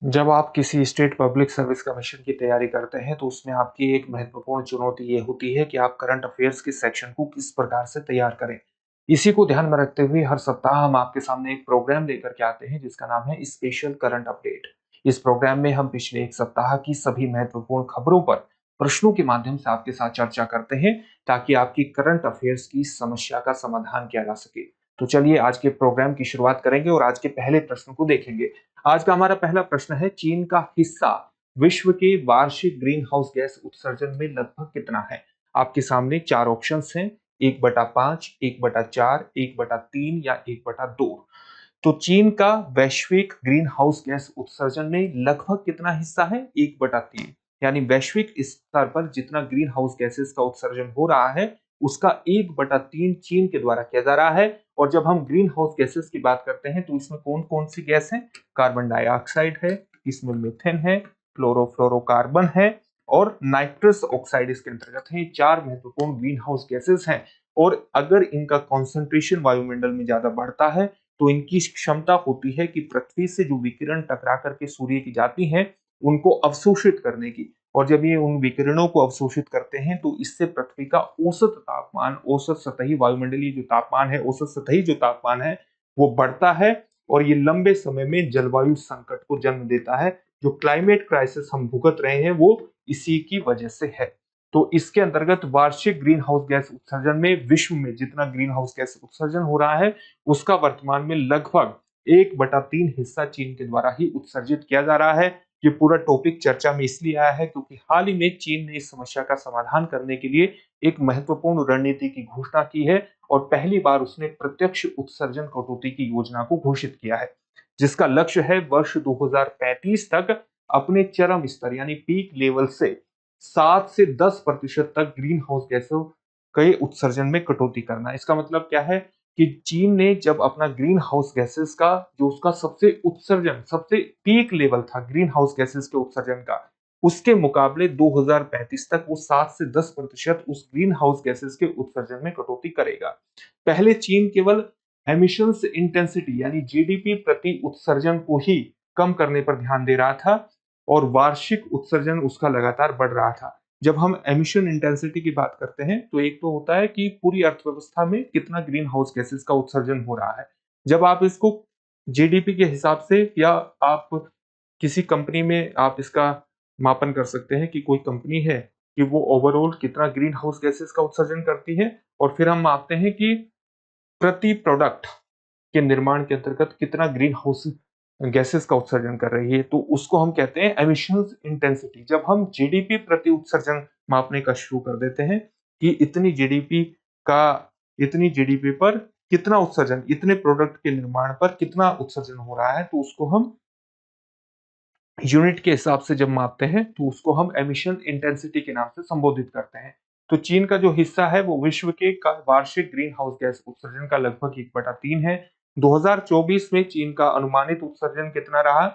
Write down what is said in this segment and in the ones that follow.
जब आप किसी स्टेट पब्लिक सर्विस कमीशन की तैयारी करते हैं तो उसमें आपकी एक महत्वपूर्ण चुनौती ये होती है कि आप करंट अफेयर्स के सेक्शन को किस प्रकार से तैयार करें। इसी को ध्यान में रखते हुए हर सप्ताह हम आपके सामने एक प्रोग्राम लेकर के आते हैं जिसका नाम है स्पेशल करंट अपडेट। इस प्रोग्राम में हम पिछले एक सप्ताह की सभी महत्वपूर्ण खबरों पर प्रश्नों के माध्यम से आपके साथ चर्चा करते हैं ताकि आपकी करंट अफेयर्स की समस्या का समाधान किया जा सके। तो चलिए आज के प्रोग्राम की शुरुआत करेंगे और आज के पहले प्रश्न को देखेंगे। आज का हमारा पहला प्रश्न है, चीन का हिस्सा विश्व के वार्षिक ग्रीन हाउस गैस उत्सर्जन में लगभग कितना है? आपके सामने चार ऑप्शंस हैं, 1/5, 1/4, 1/3 या 1/2। तो चीन का वैश्विक ग्रीन हाउस गैस उत्सर्जन में लगभग कितना हिस्सा है? 1/3। यानी वैश्विक स्तर पर जितना ग्रीन हाउस गैसेस का उत्सर्जन हो रहा है उसका 1/3 चीन के द्वारा किया जा रहा है। और जब हम ग्रीन हाउस गैसेस की बात करते हैं तो इसमें कौन कौन सी गैस है? कार्बन डाइऑक्साइड है, इसमें मीथेन है, क्लोरोफ्लोरोकार्बन है और नाइट्रस ऑक्साइड इसके अंतर्गत है। ये चार महत्वपूर्ण ग्रीन हाउस गैसेस हैं और अगर इनका कॉन्सेंट्रेशन वायुमंडल में ज्यादा बढ़ता है तो इनकी क्षमता होती है कि पृथ्वी से जो विकिरण टकरा करके सूर्य की जाती हैं उनको अवशोषित करने की। और जब ये उन विकिरणों को अवशोषित करते हैं तो इससे पृथ्वी का औसत तापमान, औसत सतही वायुमंडलीय जो तापमान है, औसत सतही जो तापमान है वो बढ़ता है और ये लंबे समय में जलवायु संकट को जन्म देता है। जो क्लाइमेट क्राइसिस हम भुगत रहे हैं वो इसी की वजह से है। तो इसके अंतर्गत वार्षिक ग्रीन हाउस गैस उत्सर्जन में विश्व में जितना ग्रीन हाउस गैस उत्सर्जन हो रहा है उसका वर्तमान में लगभग 1/3 हिस्सा चीन के द्वारा ही उत्सर्जित किया जा रहा है। ये पूरा टॉपिक चर्चा में इसलिए आया है क्योंकि हाल ही में चीन ने इस समस्या का समाधान करने के लिए एक महत्वपूर्ण रणनीति की घोषणा की है और पहली बार उसने प्रत्यक्ष उत्सर्जन कटौती की योजना को घोषित किया है जिसका लक्ष्य है वर्ष 2035 तक अपने चरम स्तर यानी पीक लेवल से 7 से 10% तक ग्रीन हाउस गैसों के उत्सर्जन में कटौती करना। इसका मतलब क्या है कि चीन ने जब अपना ग्रीन हाउस गैसेस का जो उसका सबसे उत्सर्जन, सबसे पीक लेवल था ग्रीन हाउस गैसेस के उत्सर्जन का, उसके मुकाबले 2035 तक वो 7 से 10% उस ग्रीन हाउस गैसेस के उत्सर्जन में कटौती करेगा। पहले चीन केवल एमिशंस इंटेंसिटी यानी जीडीपी प्रति उत्सर्जन को ही कम करने पर ध्यान दे रहा था और वार्षिक उत्सर्जन उसका लगातार बढ़ रहा था। जब हम एमिशन इंटेंसिटी की बात करते हैं तो एक तो होता है कि पूरी अर्थव्यवस्था में कितना ग्रीन हाउस गैसेस का उत्सर्जन हो रहा है। जब आप इसको जीडीपी के हिसाब से या आप किसी कंपनी में आप इसका मापन कर सकते हैं कि कोई कंपनी है कि वो ओवरऑल कितना ग्रीन हाउस गैसेस का उत्सर्जन करती है और फिर हम मापते हैं कि प्रति प्रोडक्ट के निर्माण के अंतर्गत कितना ग्रीन हाउस गैसेस का उत्सर्जन कर रही है, तो उसको हम कहते हैं एमिशंस इंटेंसिटी। जब हम जीडीपी प्रति उत्सर्जन मापने का शुरू कर देते हैं कि का इतनी जीडीपी पर कितना उत्सर्जन, इतने प्रोडक्ट के निर्माण पर कितना उत्सर्जन हो रहा है, तो उसको हम यूनिट के हिसाब से जब मापते हैं तो उसको हम एमिशन इंटेंसिटी के नाम से संबोधित करते हैं। तो चीन का जो हिस्सा है वो विश्व के वार्षिक ग्रीन हाउस गैस उत्सर्जन का लगभग 1/3 है। 2024 में चीन का अनुमानित उत्सर्जन कितना रहा?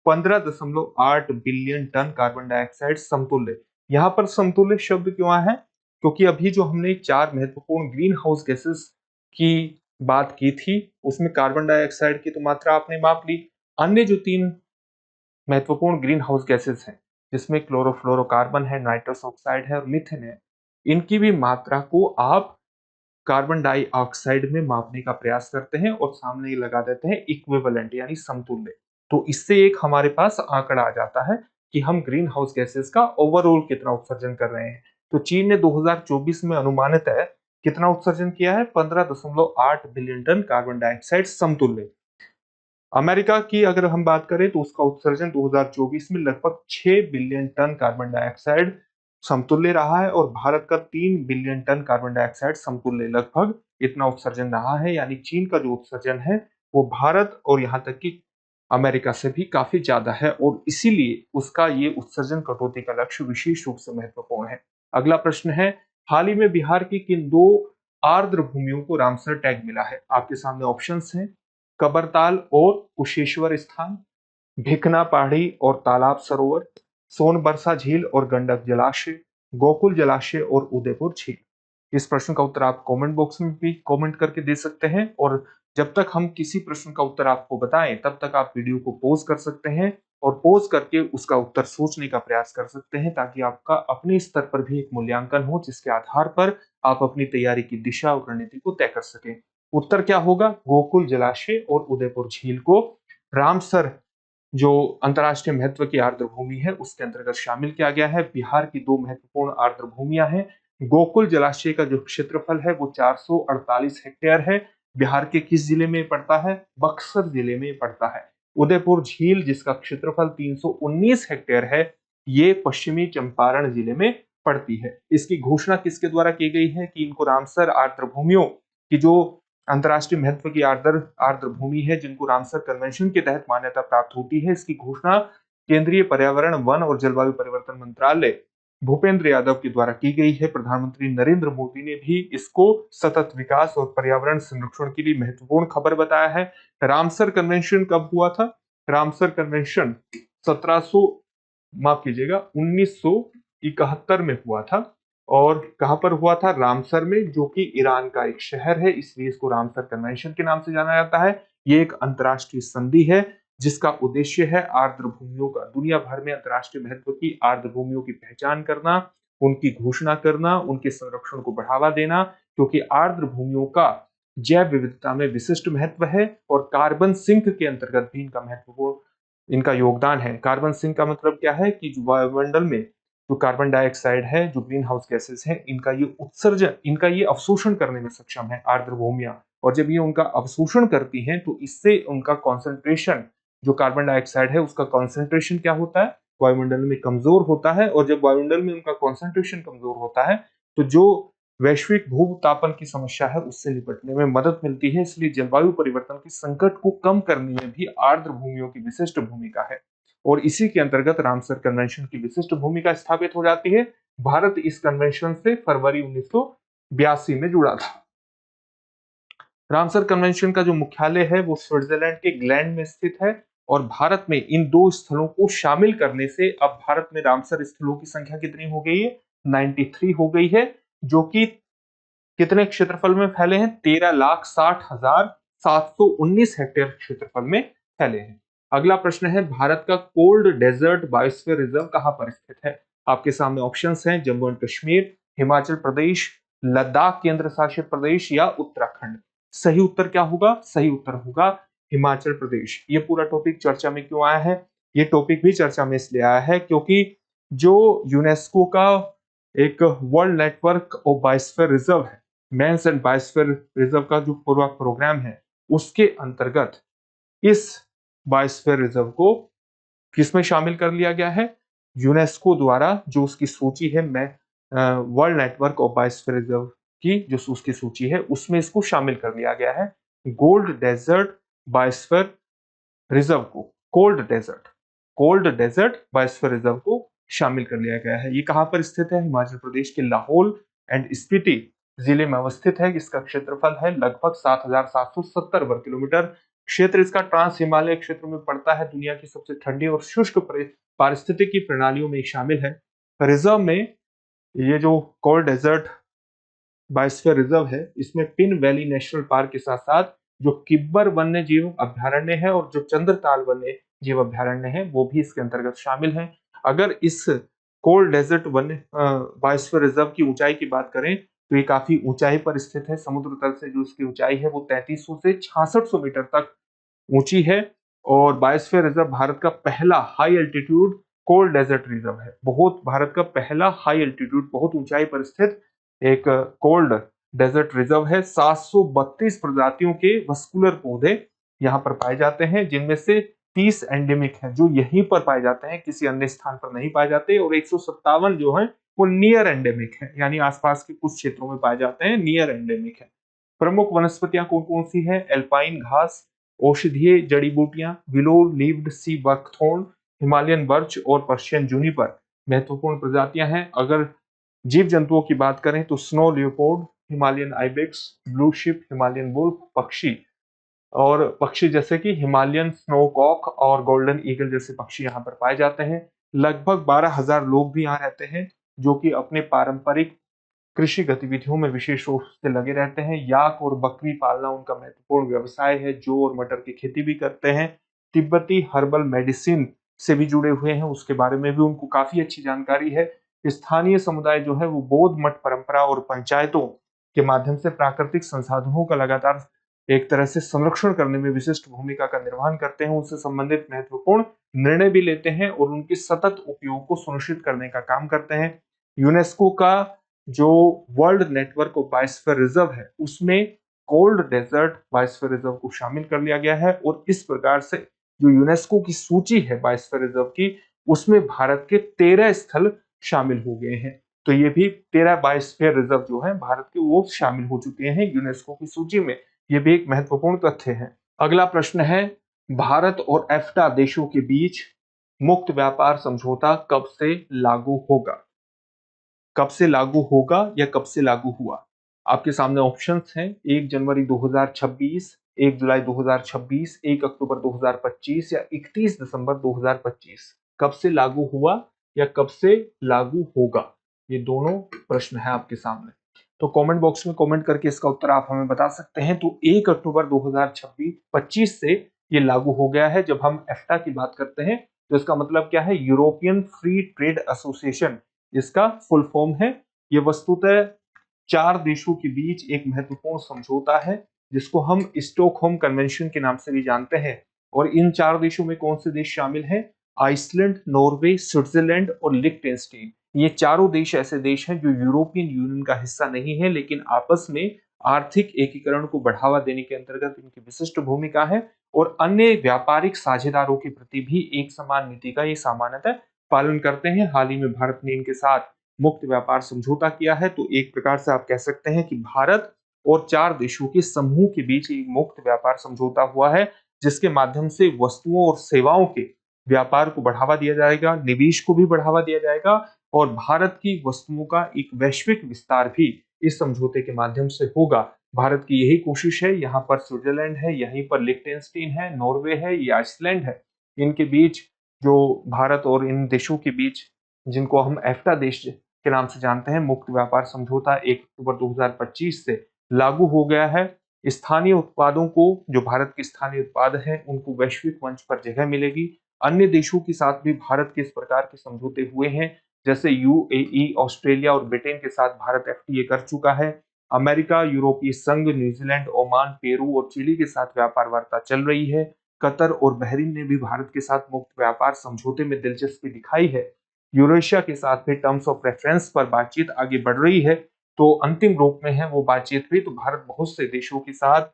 15.8 बिलियन टन कार्बन डाइऑक्साइड समतुल्य। यहाँ पर समतुल्य शब्द क्यों आया है? क्योंकि अभी जो हमने चार महत्वपूर्ण ग्रीन हाउस गैसेस की बात की थी उसमें कार्बन डाइऑक्साइड की तो मात्रा आपने माप ली। अन्य जो तीन महत्वपूर्ण ग्रीन हाउस गैसेस हैं जिसमें क्लोरोफ्लोरोकार्बन है, नाइट्रस ऑक्साइड है और मीथेन है, इनकी भी मात्रा को आप कार्बन डाइऑक्साइड में मापने का प्रयास करते हैं और सामने लगा देते हैं इक्विवेलेंट यानी समतुल्य। तो इससे एक हमारे पास आंकड़ा आ जाता है कि हम ग्रीन हाउस गैसेस का ओवरऑल कितना उत्सर्जन कर रहे हैं। तो चीन ने 2024 में अनुमानित है कितना उत्सर्जन किया है? 15.8 बिलियन टन कार्बन डाइऑक्साइड समतुल्य। अमेरिका की अगर हम बात करें तो उसका उत्सर्जन 2024 में लगभग 6 बिलियन टन कार्बन डाइऑक्साइड समतुल्य रहा है और भारत का 3 बिलियन टन कार्बन डाइऑक्साइड समतुल्य लगभग इतना उत्सर्जन रहा है। यानी चीन का जो उत्सर्जन है वो भारत और यहाँ तक कि अमेरिका से भी काफी ज्यादा है और इसीलिए उसका ये उत्सर्जन कटौती का लक्ष्य विशेष रूप से महत्वपूर्ण है। अगला प्रश्न है, हाल ही में बिहार की किन दो आर्द्र भूमियों को रामसर टैग मिला है? आपके सामने ऑप्शंस हैं, कबरताल और कुशेश्वर स्थान, भिकना पहाड़ी और तालाब सरोवर, सोनबरसा झील और गंडक जलाशय, गोकुल जलाशय और उदयपुर झील। इस प्रश्न का उत्तर आप कमेंट बॉक्स में भी कमेंट करके दे सकते हैं और जब तक हम किसी प्रश्न का उत्तर आपको बताएं तब तक आप वीडियो को पॉज कर सकते हैं और पॉज करके उसका उत्तर सोचने का प्रयास कर सकते हैं, ताकि आपका अपने स्तर पर भी एक मूल्यांकन हो, जिसके आधार पर आप अपनी तैयारी की दिशा और रणनीति को तय कर सकें। उत्तर क्या होगा? गोकुल जलाशय और उदयपुर झील को रामसर, जो अंतर्राष्ट्रीय महत्व की आर्द्र भूमि है, उसके अंतर्गत शामिल किया गया है। बिहार की दो महत्वपूर्ण आर्द्र भूमियां हैं। गोकुल जलाशय का जो क्षेत्रफल है वो 448 हेक्टेयर है। बिहार के किस जिले में पड़ता है? बक्सर जिले में पड़ता है। उदयपुर झील, जिसका क्षेत्रफल 319 हेक्टेयर है, ये पश्चिमी चंपारण जिले में पड़ती है। इसकी घोषणा किसके द्वारा की गई है कि इनको रामसर आर्द्र भूमियों की, जो अंतर्राष्ट्रीय महत्व की आर्द्र भूमि है, जिनको रामसर कन्वेंशन के तहत मान्यता प्राप्त होती है, इसकी घोषणा केंद्रीय पर्यावरण, वन और जलवायु परिवर्तन मंत्रालय भूपेंद्र यादव के द्वारा की गई है। प्रधानमंत्री नरेंद्र मोदी ने भी इसको सतत विकास और पर्यावरण संरक्षण के लिए महत्वपूर्ण खबर बताया है। रामसर कन्वेंशन कब हुआ था? रामसर कन्वेंशन 1700 माफ कीजिएगा 1971 में हुआ था। और कहां पर हुआ था? रामसर में, जो कि ईरान का एक शहर है, इसलिए इसको रामसर कन्वेंशन के नाम से जाना जाता है। ये एक अंतर्राष्ट्रीय संधि है जिसका उद्देश्य है आर्द्र भूमियों का, दुनिया भर में अंतर्राष्ट्रीय महत्व की आर्द्र भूमियों की पहचान करना, उनकी घोषणा करना, उनके संरक्षण को बढ़ावा देना, क्योंकि आर्द्र भूमियों का जैव विविधता में विशिष्ट महत्व है और कार्बन सिंक के अंतर्गत भी इनका महत्वपूर्ण इनका योगदान है। कार्बन सिंक का मतलब क्या है कि जो वायुमंडल में जो कार्बन डाइऑक्साइड है, जो ग्रीन हाउस गैसेस है, इनका ये अवशोषण करने में सक्षम है आर्द्र भूमियां। और जब ये उनका अवशोषण करती हैं तो इससे उनका कॉन्सेंट्रेशन, जो कार्बन डाइऑक्साइड है उसका कॉन्सेंट्रेशन क्या होता है? वायुमंडल में कमजोर होता है। और जब वायुमंडल में उनका कॉन्सेंट्रेशन कमजोर होता है तो जो वैश्विक भूतापन की समस्या है उससे निपटने में मदद मिलती है। इसलिए जलवायु परिवर्तन के संकट को कम करने में भी आर्द्र भूमियों की विशिष्ट भूमिका है। और इसी के अंतर्गत रामसर कन्वेंशन की विशिष्ट भूमिका स्थापित हो जाती है। भारत इस कन्वेंशन से फरवरी 1982 में जुड़ा था। रामसर कन्वेंशन का जो मुख्यालय है वो स्विट्जरलैंड के ग्लैंड में स्थित है। और भारत में इन दो स्थलों को शामिल करने से अब भारत में रामसर स्थलों की संख्या कितनी हो गई है? 93 हो गई है, जो कि कितने क्षेत्रफल में फैले हैं? 13,60,719 हेक्टेयर क्षेत्रफल में फैले हैं। अगला प्रश्न है, भारत का कोल्ड डेजर्ट बायोस्फीयर रिजर्व कहां पर स्थित है? आपके सामने ऑप्शंस हैं, जम्मू एंड कश्मीर, हिमाचल प्रदेश, लद्दाख केंद्र शासित प्रदेश या उत्तराखंड। सही उत्तर क्या होगा? सही उत्तर होगा हिमाचल प्रदेश। ये पूरा टॉपिक चर्चा में क्यों आया है? ये टॉपिक भी चर्चा में इसलिए आया है क्योंकि जो यूनेस्को का एक world network of biosphere reserve है, मेंस एंड बायोस्फीयर रिजर्व का जो पूरा प्रोग्राम है, उसके अंतर्गत इस बायोस्फीयर रिजर्व को किसमें शामिल कर लिया गया है? यूनेस्को द्वारा जो उसकी सूची है, मैं world network of biosphere reserve की जो उसकी सूची है उसमें इसको शामिल कर लिया गया है। गोल्ड डेजर्ट बायोस्फीयर रिजर्व को कोल्ड डेजर्ट बायोस्फीयर रिजर्व को शामिल कर लिया गया है। ये कहां पर स्थित है? हिमाचल प्रदेश के लाहौल एंड स्पीति जिले में अवस्थित है। इसका क्षेत्रफल है लगभग 7,770 वर्ग किलोमीटर। क्षेत्र इसका ट्रांस हिमालय क्षेत्र में पड़ता है। दुनिया की सबसे ठंडी और शुष्क पारिस्थितिकी प्रणालियों में शामिल है। रिजर्व में ये जो कोल्ड डेजर्ट बायोस्फीयर रिजर्व है, इसमें पिन वैली नेशनल पार्क के साथ साथ जो किब्बर वन्य जीव अभ्यारण्य है और जो चंद्रताल वन्य जीव अभ्यारण्य है वो भी इसके अंतर्गत शामिल है। अगर इस कोल्ड डेजर्ट वन्य बायोस्फीयर रिजर्व की ऊंचाई की बात करें तो ये काफी ऊंचाई पर स्थित है। समुद्र तल से जो इसकी ऊंचाई है वो 3300 से 6600 मीटर तक ऊंची है। और बायोस्फीयर रिजर्व भारत का पहला high altitude cold desert reserve है। भारत का पहला हाई एल्टीट्यूड, बहुत ऊंचाई पर स्थित एक कोल्ड डेजर्ट रिजर्व है। 732 प्रजातियों के वस्कुलर पौधे यहाँ पर पाए जाते हैं, जिनमें से 30 एंडेमिक हैं जो यहीं पर पाए जाते हैं, किसी अन्य स्थान पर नहीं पाए जाते। और 157 जो है वो नियर एंडेमिक है, यानी आसपास के कुछ क्षेत्रों में पाए जाते हैं, नियर एंडेमिक है। प्रमुख वनस्पतियां कौन कौन सी है? एल्पाइन घास, औषधीय जड़ी बूटियां, willow levied sea buckthorn, Himalayan birch और पर्शियन जूनिपर महत्वपूर्ण प्रजातियां हैं। अगर जीव जंतुओं की बात करें तो snow leopard, Himalayan ibex, blue sheep, Himalayan wolf, पक्षी जैसे कि हिमालयन स्नोकॉक और गोल्डन ईगल जैसे पक्षी यहाँ पर पाए जाते हैं। लगभग 12,000 लोग भी यहाँ रहते हैं जो कि अपने पारंपरिक कृषि गतिविधियों में विशेष रूप से लगे रहते हैं। याक और बकरी पालना उनका महत्वपूर्ण व्यवसाय है। जौ और मटर की खेती भी करते हैं। तिब्बती हर्बल मेडिसिन से भी जुड़े हुए हैं, उसके बारे में भी उनको काफी अच्छी जानकारी है। स्थानीय समुदाय जो है वो बौद्ध मठ परंपरा और पंचायतों के माध्यम से प्राकृतिक संसाधनों का लगातार एक तरह से संरक्षण करने में विशिष्ट भूमिका का निर्वहन करते हैं, उनसे संबंधित महत्वपूर्ण निर्णय भी लेते हैं और उनके सतत उपयोग को सुनिश्चित करने का काम करते हैं। यूनेस्को का जो world network of biosphere reserve है, उसमें कोल्ड डेजर्ट बायोस्फीयर रिजर्व को शामिल कर लिया गया है और इस प्रकार से जो यूनेस्को की सूची है बायोस्फीयर रिजर्व की, उसमें भारत के 13 स्थल शामिल हो गए हैं। तो ये भी 13 बायोस्फीयर रिजर्व जो है भारत के, वो शामिल हो चुके हैं यूनेस्को की सूची में। ये भी एक महत्वपूर्ण तथ्य है। अगला प्रश्न है, भारत और एफ्टा देशों के बीच मुक्त व्यापार समझौता कब से लागू होगा? कब से लागू होगा या कब से लागू हुआ? आपके सामने ऑप्शंस हैं, 1 जनवरी 2026, 1 जुलाई 2026, 1 अक्टूबर 2025 या 31 दिसंबर 2025। कब से लागू हुआ या कब से लागू होगा? ये दोनों प्रश्न है आपके सामने। तो कमेंट बॉक्स में कमेंट करके इसका उत्तर आप हमें बता सकते हैं। तो 1 अक्टूबर 2026 से ये लागू हो गया है। जब हम एफ्टा की बात करते हैं तो इसका मतलब क्या है? यूरोपियन फ्री ट्रेड एसोसिएशन इसका फुल फॉर्म है। ये वस्तुतः 4 देशों के बीच एक महत्वपूर्ण समझौता है, जिसको हम स्टॉकहोम कन्वेंशन के नाम से भी जानते हैं। और इन 4 देशों में कौन से देश शामिल हैं? आइसलैंड, नॉर्वे, स्विट्जरलैंड और लिechtenstein। ये चारों देश ऐसे देश हैं जो यूरोपियन यूनियन का हिस्सा नहीं है, लेकिन आपस में आर्थिक एकीकरण को बढ़ावा देने के अंतर्गत इनकी विशिष्ट भूमिका है और अन्य व्यापारिक साझेदारों के प्रति भी एक समान नीति का ये सामान्यतः पालन करते हैं। हाल ही में भारत ने इनके साथ मुक्त व्यापार समझौता किया है। तो एक प्रकार से आप कह सकते हैं कि भारत और 4 देशों के समूह के बीच एक मुक्त व्यापार समझौता हुआ है, जिसके माध्यम से वस्तुओं और सेवाओं के व्यापार को बढ़ावा दिया जाएगा, निवेश को भी बढ़ावा दिया जाएगा और भारत की वस्तुओं का एक वैश्विक विस्तार भी इस समझौते के माध्यम से होगा। भारत की यही कोशिश है। यहाँ पर स्विट्जरलैंड है, यहीं पर लिechtenstein है, नॉर्वे है, ये आइसलैंड है। इनके बीच जो भारत और इन देशों के बीच, जिनको हम एफ्टा देश के नाम से जानते हैं, मुक्त व्यापार समझौता 1 अक्टूबर 2025 से लागू हो गया है। स्थानीय उत्पादों को, जो भारत के स्थानीय उत्पाद हैं, उनको वैश्विक मंच पर जगह मिलेगी। अन्य देशों के साथ भी भारत के इस प्रकार के समझौते हुए हैं, जैसे यूएई, ऑस्ट्रेलिया और ब्रिटेन के साथ भारत एफटीए कर चुका है। अमेरिका, यूरोपीय संघ, न्यूजीलैंड, ओमान, पेरू और चिली के साथ व्यापार वार्ता चल रही है। कतर और बहरीन ने भी भारत के साथ मुक्त व्यापार समझौते में दिलचस्पी दिखाई है। यूरेशिया के साथ भी टर्म्स ऑफ रेफरेंस पर बातचीत आगे बढ़ रही है। तो अंतिम रूप में है वो बातचीत भी। तो भारत बहुत से देशों के साथ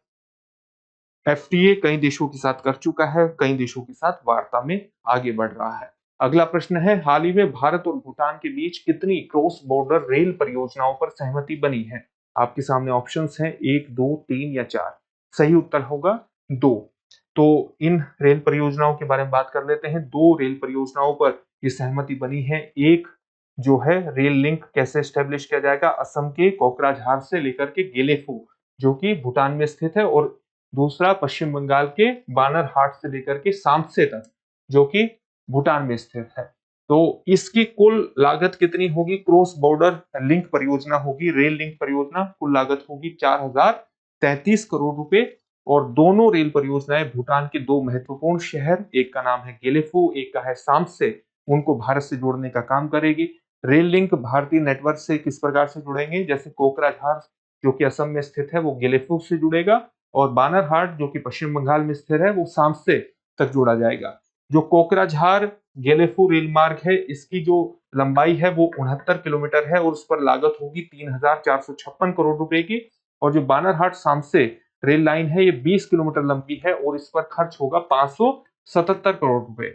एफटीए कई देशों के साथ कर चुका है, कई देशों के साथ वार्ता में आगे बढ़ रहा है। अगला प्रश्न है, हाल ही में भारत और भूटान के बीच कितनी क्रॉस बॉर्डर रेल परियोजनाओं पर सहमति बनी है? आपके सामने ऑप्शंस हैं, 1, 2, 3 या 4। सही उत्तर होगा 2। तो इन रेल परियोजनाओं के बारे में बात कर लेते हैं। 2 रेल परियोजनाओं पर ये सहमति बनी है। एक जो है रेल लिंक कैसे स्टेब्लिश किया जाएगा, असम के कोकराझार से लेकर के गेलेफू, जो कि भूटान में स्थित है, और दूसरा पश्चिम बंगाल के बानरहाट से लेकर के सामसे तक, जो कि भूटान में स्थित है। तो इसकी कुल लागत कितनी होगी? क्रॉस बॉर्डर लिंक परियोजना होगी, रेल लिंक परियोजना, कुल लागत होगी 4033 करोड़ रुपए। और दोनों रेल परियोजनाएं भूटान के 2 महत्वपूर्ण शहर, एक का नाम है गेलेफू, एक का है सामसे, उनको भारत से जोड़ने का काम करेगी। रेल लिंक भारतीय नेटवर्क से किस प्रकार से जुड़ेंगे? जैसे कोकराझार जो कि असम में स्थित है, वो गेलेफू से जुड़ेगा, और बानरहाट जो कि पश्चिम बंगाल में स्थित है, वो सामसे तक जोड़ा जाएगा। जो कोकराझार गेलेफू रेल मार्ग है, इसकी जो लंबाई है वो 69 किलोमीटर है और उस पर लागत होगी 3456 करोड़ रुपए की। और जो बानरहाट सामसे रेल लाइन है, ये 20 किलोमीटर लंबी है और इस पर खर्च होगा 577 करोड़ रुपए।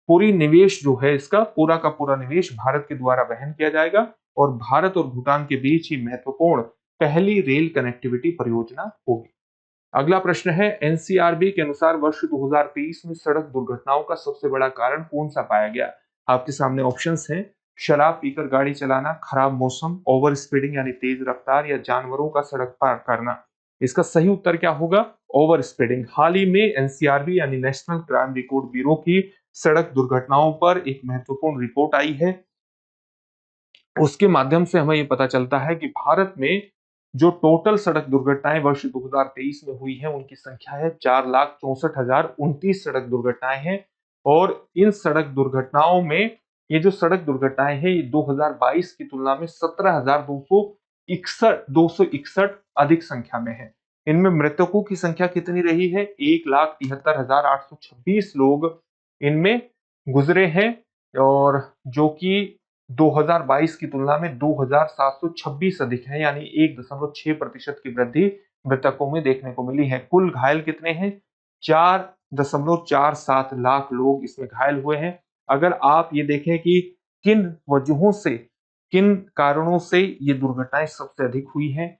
पूरी निवेश जो है, इसका पूरा का पूरा निवेश भारत के द्वारा वहन किया जाएगा और भारत और भूटान के बीच ही महत्वपूर्ण पहली रेल कनेक्टिविटी परियोजना होगी। अगला प्रश्न है, एनसीआरबी के अनुसार वर्ष 2023 में सड़क दुर्घटनाओं का सबसे बड़ा कारण कौन सा पाया गया? आपके सामने ऑप्शंस हैं, शराब पीकर गाड़ी चलाना, खराब मौसम, ओवर स्पीडिंग यानी तेज रफ्तार, या जानवरों का सड़क पार करना। इसका सही उत्तर क्या होगा? Over speeding. हाल ही में एनसीआरबी यानी नेशनल क्राइम रिकॉर्ड ब्यूरो की सड़क दुर्घटनाओं पर एक महत्वपूर्ण रिपोर्ट आई है। उसके माध्यम से हमें ये पता चलता है कि भारत में जो टोटल सड़क दुर्घटनाएं वर्ष 2023 में हुई है, उनकी संख्या है 4,64,029 सड़क दुर्घटनाएं हैं। और इन सड़क दुर्घटनाओं में ये जो सड़क दुर्घटनाएं हैं ये 2022 की तुलना में 17,261 अधिक संख्या में है। इनमें मृतकों की संख्या कितनी रही है? 1,73,826 लोग इनमें गुजरे हैं और जो कि 2022 की तुलना में 2,726 अधिक है, यानी 1.6% की वृद्धि मृतकों में देखने को मिली है। कुल घायल कितने हैं? 4.47 लाख लोग इसमें घायल हुए हैं। अगर आप ये देखें कि किन वजहों से, किन कारणों से ये दुर्घटनाएं सबसे अधिक हुई हैं,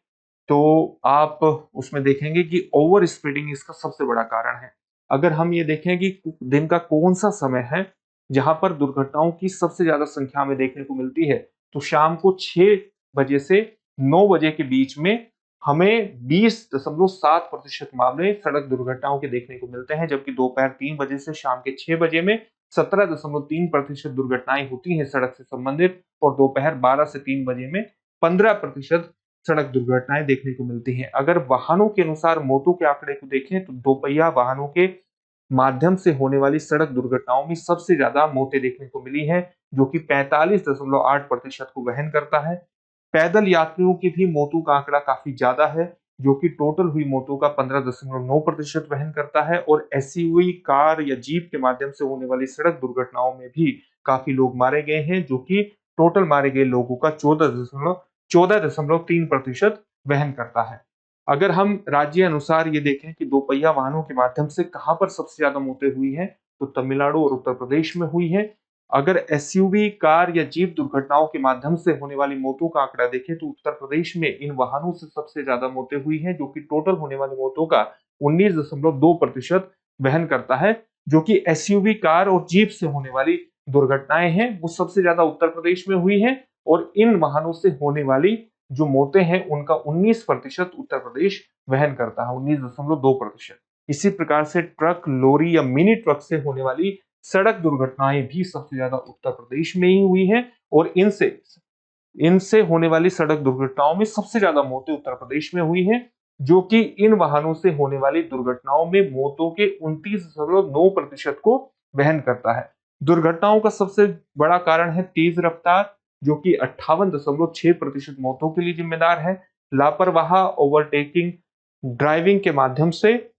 तो आप उसमें देखेंगे कि ओवर स्पीडिंग इसका सबसे बड़ा कारण है। अगर हम ये देखें कि दिन का कौन सा समय है जहां पर दुर्घटनाओं की सबसे ज्यादा संख्या में देखने को मिलती है, तो शाम को 6 बजे से 9 बजे के बीच में हमें 20.7% मामले सड़क दुर्घटनाओं के देखने को मिलते हैं, जबकि दोपहर 3 बजे से शाम के 6 बजे में 17.3% दुर्घटनाएं होती हैं सड़क से संबंधित और दोपहर 12 से 3 बजे में 15% सड़क दुर्घटनाएं देखने को मिलती हैं। अगर वाहनों के अनुसार मौतों के आंकड़े को देखें तो दोपहिया वाहनों के माध्यम से होने वाली सड़क दुर्घटनाओं में सबसे ज्यादा मौतें देखने को मिली हैं, जो कि 45.8% को वहन करता है। पैदल यात्रियों की भी मौतों का आंकड़ा काफी ज्यादा है, जो कि टोटल हुई मौतों का 15.9% वहन करता है और एसयूवी, कार या जीप के माध्यम से होने वाली सड़क दुर्घटनाओं में भी काफी लोग मारे गए हैं, जो कि टोटल मारे गए लोगों का 14.3% वहन करता है। अगर हम राज्य अनुसार ये देखें कि दोपहिया वाहनों के माध्यम से कहां पर सबसे ज्यादा मौतें हुई हैं, तो तमिलनाडु और उत्तर प्रदेश में हुई है। अगर एसयूवी, कार या जीप दुर्घटनाओं के माध्यम से होने वाली मौतों का आंकड़ा देखें तो उत्तर प्रदेश में इन वाहनों से सबसे ज्यादा मौतें हुई हैं, जो कि टोटल होने वाली मौतों का 19.2% वहन करता है। जो कि एसयूवी, कार और जीप से होने वाली दुर्घटनाएं हैं वो सबसे ज्यादा उत्तर प्रदेश में हुई हैं और इन वाहनों से होने वाली जो मौतें हैं उनका 19% उत्तर प्रदेश वहन करता है, 19.2%। इसी प्रकार से ट्रक, लोरी या मिनी ट्रक से होने वाली सड़क दुर्घटनाएं भी सबसे ज्यादा उत्तर प्रदेश में ही हुई हैं और इनसे इनसे होने वाली सड़क दुर्घटनाओं में सबसे ज्यादा मौतें उत्तर प्रदेश में हुई हैं, जो कि इन वाहनों से होने वाली दुर्घटनाओं में मौतों के 29.9% को वहन करता है। दुर्घटनाओं का सबसे बड़ा कारण है तेज रफ्तार, जो कि 58.6% मौतों के लिए जिम्मेदार है। लापरवाह ओवरटेकिंग ड्राइविंग के माध्यम से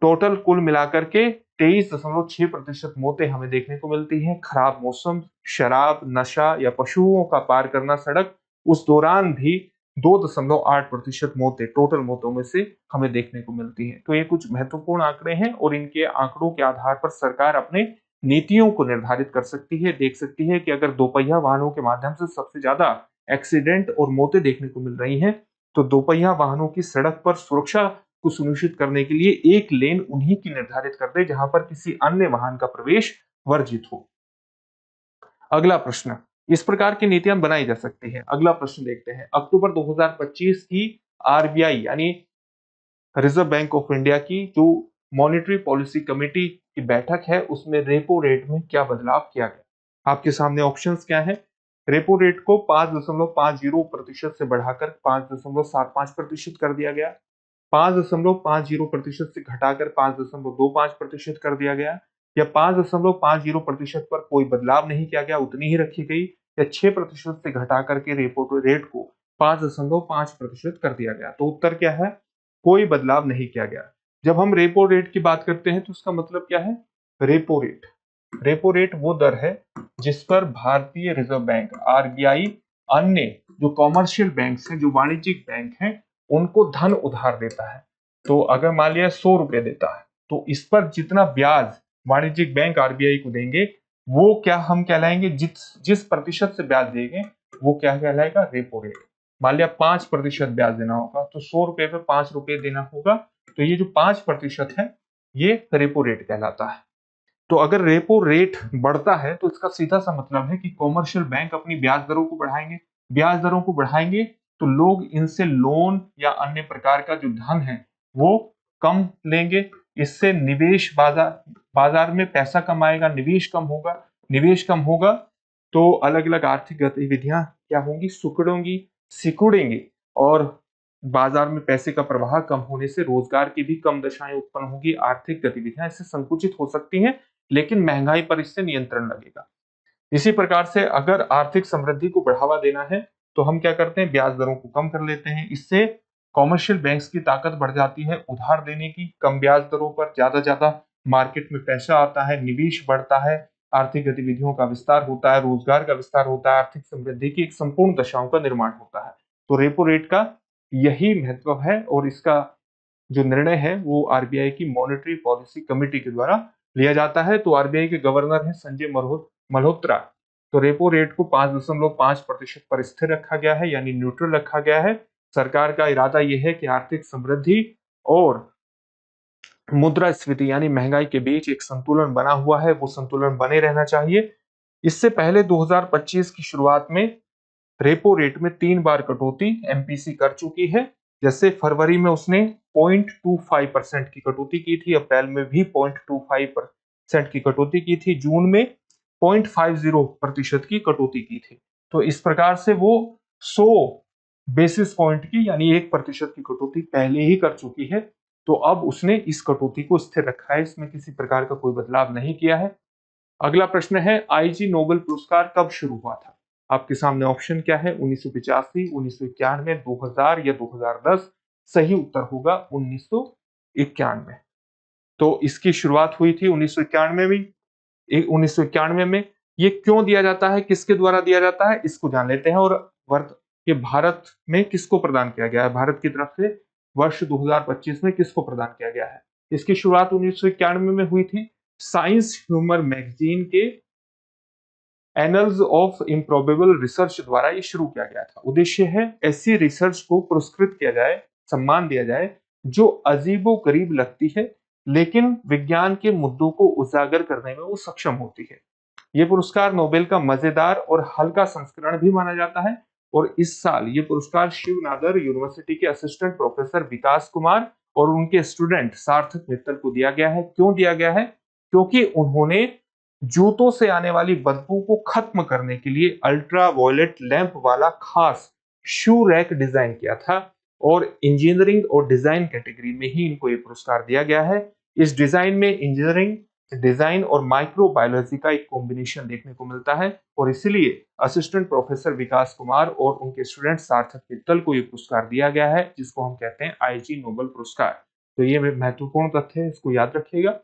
टोटल कुल मिलाकर के 23.6% मौतें हमें देखने को मिलती हैं। खराब मौसम, शराब, नशा या पशुओं का पार करना सड़क, उस दौरान भी 2.8% मौतें टोटल मौतों में से हमें देखने को मिलती हैं। तो ये कुछ महत्वपूर्ण आंकड़े हैं और इनके आंकड़ों के आधार पर सरकार अपने नीतियों को निर्धारित कर सकती है, देख सकती है कि अगर दोपहिया वाहनों के माध्यम से सबसे ज्यादा एक्सीडेंट और मौतें देखने को मिल रही हैं, तो दोपहिया वाहनों की सड़क पर सुरक्षा को सुनिश्चित करने के लिए एक लेन उन्हीं की निर्धारित कर दे जहां पर किसी अन्य वाहन का प्रवेश वर्जित हो। अगला प्रश्न, इस प्रकार की नीतियां बनाई जा सकती है। अगला प्रश्न देखते हैं। अक्टूबर 2025 की आरबीआई यानी रिजर्व बैंक ऑफ इंडिया की जो मॉनेटरी पॉलिसी कमेटी की बैठक है उसमें रेपो रेट में क्या बदलाव किया गया? आपके सामने ऑप्शंस क्या है? रेपो रेट को 5.50% से बढ़ाकर 5.75% कर दिया गया, 5.50% से घटाकर 5.25% कर दिया गया, या 5.50% पर कोई बदलाव नहीं किया गया, उतनी ही रखी गई, या 6% से घटा करके रेपो रेट को 5.5% कर दिया गया। तो उत्तर क्या है? कोई बदलाव नहीं किया गया। जब हम रेपो रेट की बात करते हैं तो उसका मतलब क्या है? रेपो रेट, रेपो रेट वो दर है जिस पर भारतीय रिजर्व बैंक आरबीआई अन्य जो कॉमर्शियल बैंक्स हैं, जो वाणिज्यिक बैंक हैं, उनको धन उधार देता है। तो अगर मान लिया 100 रुपए देता है तो इस पर जितना ब्याज वाणिज्यिक बैंक आरबीआई को देंगे वो क्या हम कहलाएंगे, जिस जिस प्रतिशत से ब्याज देंगे वो क्या कहलाएगा? Repo rate. मान लिया 5% ब्याज देना होगा तो 100 रुपए पे 5 रुपए देना होगा, तो ये जो 5% है ये रेपो रेट कहलाता है। तो अगर रेपो रेट बढ़ता है तो इसका सीधा सा मतलब है कि कॉमर्शियल बैंक अपनी ब्याज दरों को बढ़ाएंगे। ब्याज दरों को बढ़ाएंगे तो लोग इनसे लोन या अन्य प्रकार का जो धन है वो कम लेंगे। इससे निवेश बाजार बाजार में पैसा कम आएगा, निवेश कम होगा। निवेश कम होगा तो अलग अलग आर्थिक गतिविधियां क्या होंगी? सिकुड़ेंगी सिकुड़ेंगी और बाजार में पैसे का प्रवाह कम होने से रोजगार की भी कम दशाएं उत्पन्न होगी, आर्थिक गतिविधियां इससे संकुचित हो सकती हैं। लेकिन महंगाई पर इससे नियंत्रण लगेगा। इसी प्रकार से अगर आर्थिक समृद्धि को बढ़ावा देना है तो हम क्या करते हैं, ब्याज दरों को कम कर लेते हैं। इससे कॉमर्शियल बैंक्स की ताकत बढ़ जाती है उधार देने की। कम ब्याज दरों पर ज्यादा मार्केट में पैसा आता है, निवेश बढ़ता है, आर्थिक गतिविधियों का विस्तार होता है, रोजगार का विस्तार होता है, आर्थिक समृद्धि की एक संपूर्ण दशाओं का निर्माण होता है। तो रेपो रेट का यही महत्व है और इसका जो निर्णय है वो आरबीआई की मॉनेटरी पॉलिसी कमेटी के द्वारा लिया जाता है। तो आरबीआई के गवर्नर हैं संजय मल्होत्रा। तो रेपो रेट को 5.5% पर स्थिर रखा गया है, यानी न्यूट्रल रखा गया है। सरकार का इरादा यह है कि आर्थिक समृद्धि और मुद्रास्फीति यानी महंगाई के बीच एक संतुलन बना हुआ है, वो संतुलन बने रहना चाहिए। इससे पहले 2025 की शुरुआत में रेपो रेट में 3 बार कटौती एमपीसी कर चुकी है। जैसे फरवरी में उसने 0.25% की कटौती की थी, अप्रैल में भी 0.25% की कटौती की थी, जून में 0.50% की कटौती की थी। तो इस प्रकार से वो 100 बेसिस पॉइंट की यानी 1% की कटौती पहले ही कर चुकी है। तो अब उसने इस कटौती को स्थिर रखा है, इसमें किसी प्रकार का कोई बदलाव नहीं किया है। अगला प्रश्न है, आईजी नोबेल पुरस्कार कब शुरू हुआ था? आपके सामने ऑप्शन क्या है, 1985, 1991, 2000 या 2010। सही उत्तर होगा 1991। तो इसकी शुरुआत हुई थी 1991 में। 1991 में ये क्यों दिया जाता है, किसके द्वारा दिया जाता है, इसको जान लेते हैं। और वर्त ये भारत में किसको प्रदान किया गया है, भारत की तरफ से वर्ष 2025 में किसको प्रदान किया गया है? इसकी शुरुआत 1991 में हुई थी। साइंस ह्यूमर मैगजीन के एनल्स ऑफ इम्प्रोबेबल रिसर्च द्वारा ये शुरू किया गया था। उद्देश्य है ऐसी रिसर्च को पुरस्कृत किया जाए, सम्मान दिया जाए जो अजीबो गरीब लगती है लेकिन विज्ञान के मुद्दों को उजागर करने में वो सक्षम होती है। ये पुरस्कार नोबेल का मजेदार और हल्का संस्करण भी माना जाता है। और इस साल ये पुरस्कार शिव नादर यूनिवर्सिटी के असिस्टेंट प्रोफेसर विकास कुमार और उनके स्टूडेंट सार्थक मित्तल को दिया गया है। क्यों दिया गया है? क्योंकि उन्होंने जूतों से आने वाली बदबू को खत्म करने के लिए अल्ट्रा वायलेट लैंप वाला खास शू रैक डिजाइन किया था और इंजीनियरिंग और डिजाइन कैटेगरी में ही इनको ये पुरस्कार दिया गया है। इस डिजाइन में इंजीनियरिंग, डिजाइन और माइक्रोबायोलॉजी का एक कॉम्बिनेशन देखने को मिलता है और इसलिए असिस्टेंट प्रोफेसर विकास कुमार और उनके स्टूडेंट सार्थक मित्तल को ये पुरस्कार दिया गया है, जिसको हम कहते हैं आईजी नोबेल पुरस्कार। तो ये महत्वपूर्ण तथ्य है, इसको याद रखिएगा।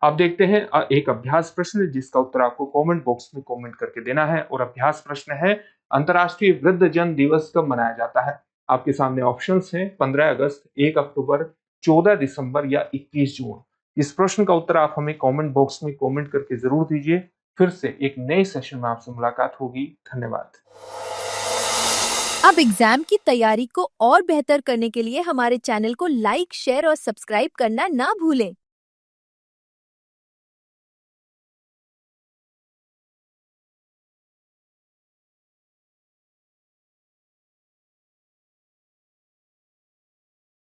अब देखते हैं एक अभ्यास प्रश्न जिसका उत्तर आपको कमेंट बॉक्स में कमेंट करके देना है। और अभ्यास प्रश्न है, अंतर्राष्ट्रीय वृद्धजन दिवस कब मनाया जाता है? आपके सामने ऑप्शंस हैं, 15 अगस्त, 1 अक्टूबर, 14 दिसंबर या 21 जून। इस प्रश्न का उत्तर आप हमें कमेंट बॉक्स में कमेंट करके जरूर दीजिए। फिर से एक नए सेशन में आपसे मुलाकात होगी। धन्यवाद। अब एग्जाम की तैयारी को और बेहतर करने के लिए हमारे चैनल को लाइक, शेयर और सब्सक्राइब करना ना भूलें।